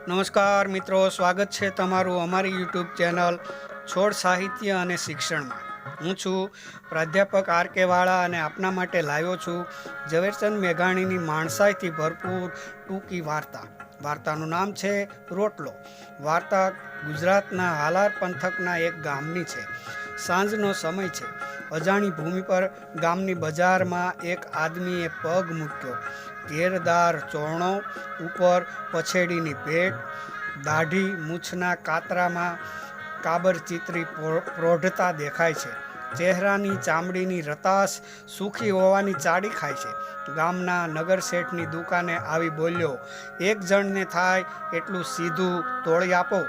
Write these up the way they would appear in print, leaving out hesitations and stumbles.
નમસ્કાર મિત્રો, સ્વાગત છે તમારું અમારી યુટ્યુબ ચેનલ છોડ સાહિત્ય અને શિક્ષણમાં. હું છું પ્રાધ્યાપક આર.કે. વાળા અને આપના માટે લાવ્યો છું ઝવેરચંદ મેઘાણીની માણસાઈથી ભરપૂર ટૂંકી વાર્તા. વાર્તાનું નામ છે રોટલો. વાર્તા ગુજરાતના હાલાર પંથકના એક ગામની છે. સાંજનો સમય છે. અજાણી ભૂમિ પર ગામની બજારમાં એક આદમીએ પગ મૂક્યો. ઘેરદાર ચોરણો ઉપર પછેડીની ભેટ, દાઢી મૂછના કાતરામાં કાબર ચિત્રી પ્રોઢતા દેખાય છે. ચહેરાની ચામડીની રતાશ સુખી હોવાની ચાડી ખાય છે. ગામના નગરશેઠની દુકાને આવી બોલ્યો, એક જણને થાય એટલું સીધું તોળી આપો.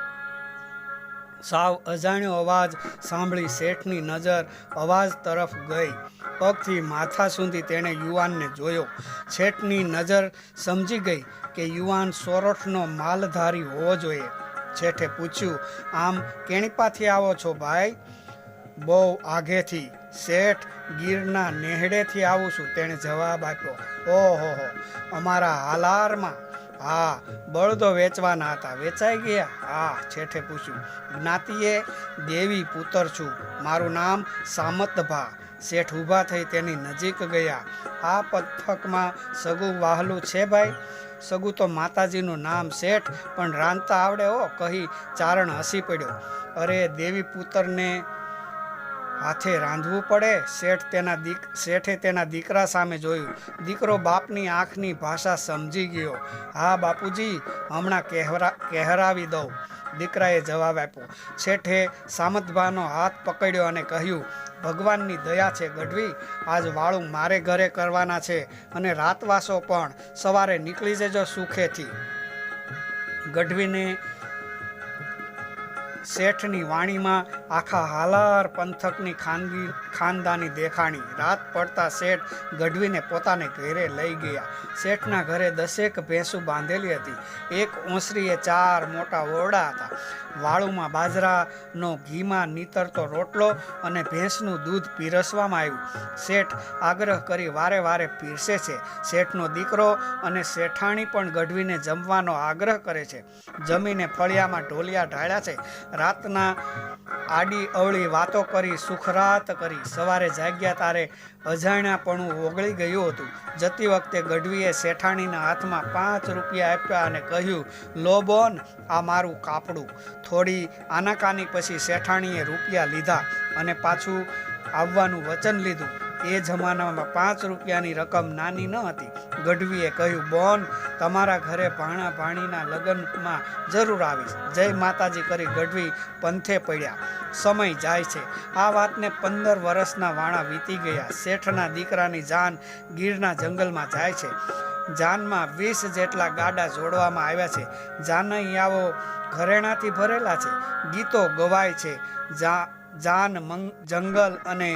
સાવ અજાણ્યો અવાજ સાંભળી શેઠની નજર અવાજ તરફ ગઈ. પગથી માથા સુધી તેણે યુવાનને જોયો. શેઠની નજર સમજી ગઈ કે યુવાન સોરઠનો માલધારી હોવો જોઈએ. શેઠે પૂછ્યું, આમ કેણીપાથી આવો છો ભાઈ? બહુ આગેથી શેઠ, ગીરના નેહડેથી આવું છું, તેણે જવાબ આપ્યો. ઓહો, અમારા હાલારમાં? હા. બળદો વેચવાના હતા, વેચાઈ ગયા? હા. શેઠે પૂછ્યું, જ્ઞાતિએ? દેવી પુત્ર છું, મારું નામ સામતભા. શેઠ ઊભા થઈ તેની નજીક ગયા. આ પંથકમાં સગું વહાલું છે ભાઈ? સગું તો માતાજીનું નામ શેઠ, પણ રાંધતા આવડે હો, કહી ચારણ હસી પડ્યો. અરે, દેવી પુત્રને હાથે રાંધવું પડે? શેઠે તેના દીકરા સામે જોયું. દીકરો બાપની આંખની ભાષા સમજી ગયો. હા બાપુજી, હમણાં કહેરાવી દઉં, દીકરાએ જવાબ આપ્યો. શેઠે સામતભાનો હાથ પકડ્યો અને કહ્યું, ભગવાનની દયા છે ગઢવી, આજ વાળું મારે ઘરે કરવાના છે અને રાતવાસો પણ. સવારે નીકળી જજો સુખેથી. ગઢવીને શેઠની વાણીમાં આખા હાલાર પંથકની ખાનદાની દેખાણી. રાત પડતા શેઠ ગઢવીને પોતાને ઘરે લઈ ગયા. શેઠના ઘરે 10 ભેંસું બાંધેલી હતી. એક ઓસરીએ 4 મોટા ઓરડા હતા. વાળુમાં બાજરાનો ઘીમાં નીતરતો રોટલો અને ભેંસનું દૂધ પીરસવામાં આવ્યું. શેઠ આગ્રહ કરી વારે વારે પીરસે છે. શેઠનો દીકરો અને શેઠાણી પણ ગઢવીને જમવાનો આગ્રહ કરે છે. જમીને ફળિયામાં ઢોલિયા ઢાળ્યા છે. રાતના આડી અવળી વાતો કરી સુખરાત કરી. સવારે જાગ્યા તારે અજાણ્યાપણું ઓગળી ગયું હતું. જતી વખતે ગઢવીએ શેઠાણીના હાથમાં 5 રૂપિયા આપ્યા અને કહ્યું, લો બોન, આ મારું કાપડું. થોડી આનાકાની પછી શેઠાણીએ રૂપિયા લીધા અને પાછું આવવાનું વચન લીધું. એ જમાનામાં 5 રૂપિયાની રકમ નાની ન હતી. ગઢવીએ કહ્યું, બોન, તમારા ઘરે ભાણા ભાણીના લગ્નમાં જરૂર આવીશ. જય માતાજી કરી ગઢવી પંથે પડ્યા. સમય જાય છે. આ વાતને 15 વર્ષના વાણા વીતી ગયા. શેઠના દીકરાની જાન ગીરના જંગલમાં જાય છે. જાનમાં 20 જેટલા ગાડા જોડવામાં આવ્યા છે. જાનૈયાઓ ઘરેણાથી ભરેલા છે. ગીતો ગવાય છે. જાન જંગલ અને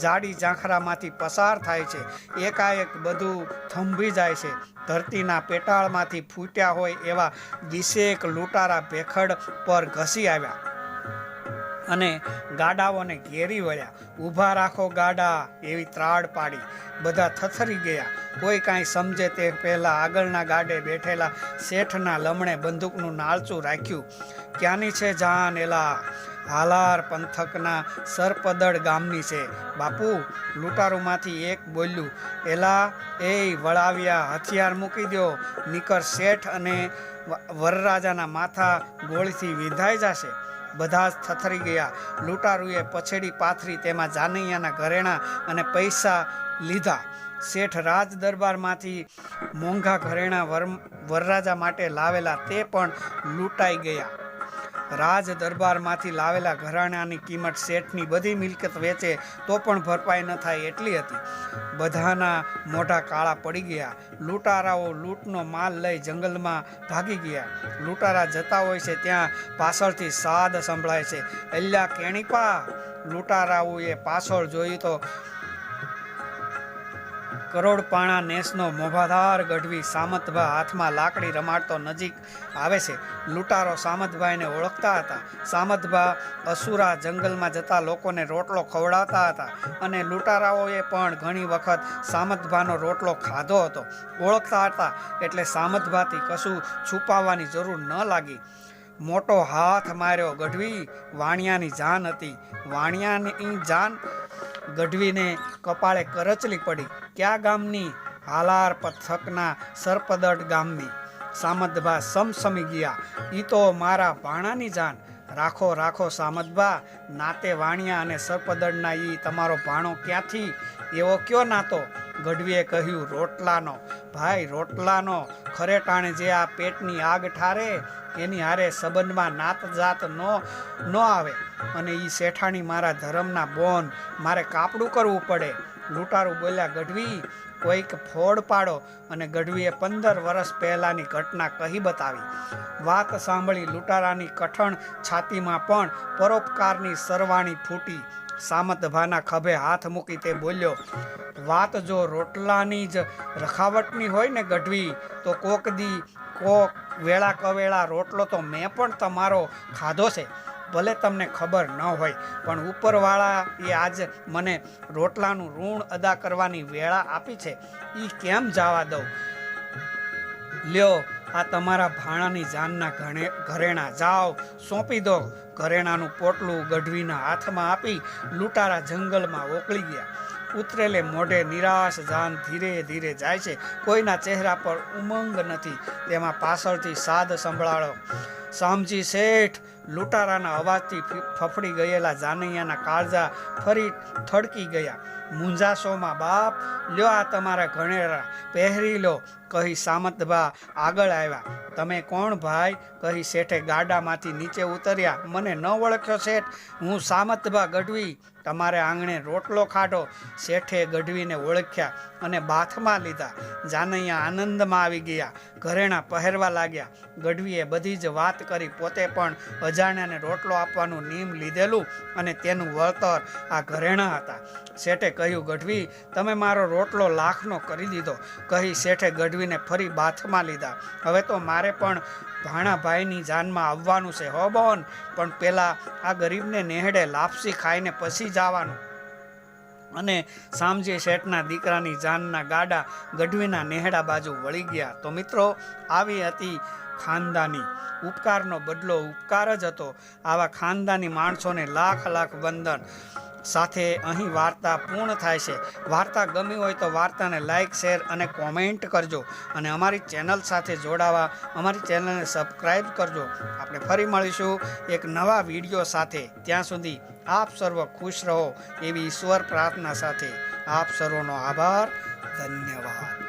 જાડી ઝાંખરામાંથી પસાર થાય છે. એકાએક બધું થંભી જાય છે. ધરતીના પેટાળમાંથી ફૂટ્યા હોય એવા 20 લૂંટારા ભેખડ પર ઘસી આવ્યા અને ગાડાઓને ઘેરી વળ્યા. ઊભા રાખો ગાડા, એવી ત્રાડ પાડી. બધા થથરી ગયા. કોઈ કાંઈ સમજે તે પહેલાં આગળના ગાડે બેઠેલા શેઠના લમણે બંદૂકનું નાળચું રાખ્યું. ક્યાંની છે જાન? એલા હાલાર પંથકના સરપદળ ગામની છે બાપુ, લૂંટારુમાંથી એક બોલ્યું. એલા એ વળાવ્યા, હથિયાર મૂકી દો, નીકર શેઠ અને વરરાજાના માથા ગોળીથી વિંધાઈ જશે. બધા જ થથરી ગયા. લૂંટારુએ પછેડી પાથરી તેમાં જાનૈયાના ઘરેણા અને પૈસા લીધા. શેઠ રાજ દરબારમાંથી મોંઘા ઘરેણા વરરાજા માટે લાવેલા તે પણ લૂંટાઈ ગયા. રાજ દરબારમાંથી લાવેલા ઘરાણાની કિંમત શેઠની બધી મિલકત વેચે તો પણ ભરપાઈ ન થાય એટલી હતી. બધાના મોઢા કાળા પડી ગયા. લૂંટારાઓ લૂંટનો માલ લઈ જંગલમાં ભાગી ગયા. લૂંટારા જતા હોય છે ત્યાં પાછળથી સાદ સંભળાય છે, અલ્યા કેણીપા. લૂંટારાઓએ પાછળ જોયું તો કરોડપાણા નેસનો મોભાદાર ગઢવી સામતભા હાથમાં લાકડી રમાડતો નજીક આવે છે. લૂંટારો સામતભાઈને ઓળખતા હતા. સામતભા અસુરા જંગલમાં જતા લોકોને રોટલો ખવડાવતા હતા અને લૂંટારાઓએ પણ ઘણી વખત સામતભાનો રોટલો ખાધો હતો. ઓળખતા હતા એટલે સામતભાથી કશું છુપાવવાની જરૂર ન લાગી. મોટો હાથ માર્યો ગઢવી વાણિયાની જાન હતી. વાણિયાની જાન ગઢવીને કપાળે કરચલી પડી. ક્યાં ગામની? હાલાર પથકના સરપદડ ગામની. સામતભા સમસમી ગયા. ઈ તો મારા ભાણાની જાન. રાખો રાખો સામતભા, નાતે વાણિયા અને સરપદડના ઈ તમારો ભાણો ક્યાંથી? એવો કયો નાતો? ગઢવીએ કહ્યું, રોટલાનો. ભાઈ રોટલાનો. ખરે ટાણે જે આ પેટની આગ ઠારે એની હારે સંબંધમાં નાત જાત ન આવે. અને ઈ શેઠાણી મારા ધર્મના બોન, મારે કાપડું કરવું પડે. લૂંટારું બોલ્યા, ગઢવી કોઈક ફોડ પાડો. અને ગઢવીએ 15 વર્ષ પહેલાની ઘટના કહી બતાવી. વાત સાંભળી લૂંટારાની કઠણ છાતીમાં પણ પરોપકારની સરવાણી ફૂટી. સામતભાના ખભે હાથ મૂકી તે બોલ્યો, વાત જો રોટલાની જ રખાવટની હોય ને ગઢવી, તો કોક દી કોક વેળા કવેળા રોટલો તો મેં પણ તમારો ખાધો છે. ભલે તમને ખબર ન હોય, પણ ઉપરવાળા એ આજ મને રોટલાનું ઋણ અદા કરવાની વેળા આપી છે. એ કેમ જવા દઉં? લ્યો આ તમારા ભાણાની જાનના ઘરેણા, જાઓ સોંપી દો. ઘરેણાનું પોટલું ગઢવીના હાથમાં આપી લૂંટારા જંગલમાં ઓકળી ગયા. ઉતરેલે મોઢે નિરાશ જાન ધીરે ધીરે જાય છે. કોઈના ચહેરા પર ઉમંગ નથી. તેમાં પાછળથી સાદ સંભળાયો, શામજી શેઠ. લૂંટારાના અવાજથી ફફડી ગયેલા જાનૈયાના કાળજા ફરી થડકી ગયા. મૂંઝાશોમાં બાપ, લ્યો આ તમારા ઘરેણા, પહેરી લો, કહી સામતભા આગળ આવ્યા. તમે કોણ ભાઈ? કહી શેઠે ગાડામાંથી નીચે ઉતર્યા. મને ન ઓળખ્યો શેઠ? હું સામતભા ગઢવી. તમારે આંગણે રોટલો ખાધો. શેઠે ગઢવીને ઓળખ્યા અને બાથમાં લીધા. જાનૈયા આનંદમાં આવી ગયા. ઘરેણા પહેરવા લાગ્યા. ગઢવીએ બધી જ વાત કરી. પોતે પણ અજાણ્યાને રોટલો આપવાનું નિયમ લીધેલું અને તેનું વળતર આ ઘરેણા હતા. શેઠે કહ્યું, ગઢવી તમે મારો રોટલો લાખનો કરી દીધો. કહી શેઠે ગઢવીને ફરી બાથમાં લીધા. હવે તો મારે પણ ભાણાભાઈની જાનમાં આવવાનું છે હો બોન, પણ પેલા આ ગરીબને નેહડે લાપસી ખાઈને પછી જવાનું. અને શામજી શેઠના દીકરાની જાનના ગાડા ગઢવીના નેહડા બાજુ વળી ગયા. તો મિત્રો, આવી હતી ખાનદાની. ઉપકારનો બદલો ઉપકાર જ હતો. આવા ખાનદાની માણસોને લાખ લાખ વંદન સાથે અહીં વાર્તા પૂર્ણ થાય છે. વાર્તા ગમી હોય તો વાર્તાને લાઈક, શેર અને કોમેન્ટ કરજો. અને અમારી ચેનલ સાથે જોડાવા અમારી ચેનલને સબસ્ક્રાઈબ કરજો. આપણે ફરી મળીશું એક નવા વિડીયો સાથે. ત્યાં સુધી આપ સર્વ ખુશ રહો એવી ઈશ્વર પ્રાર્થના સાથે આપ સર્વનો આભાર. ધન્યવાદ.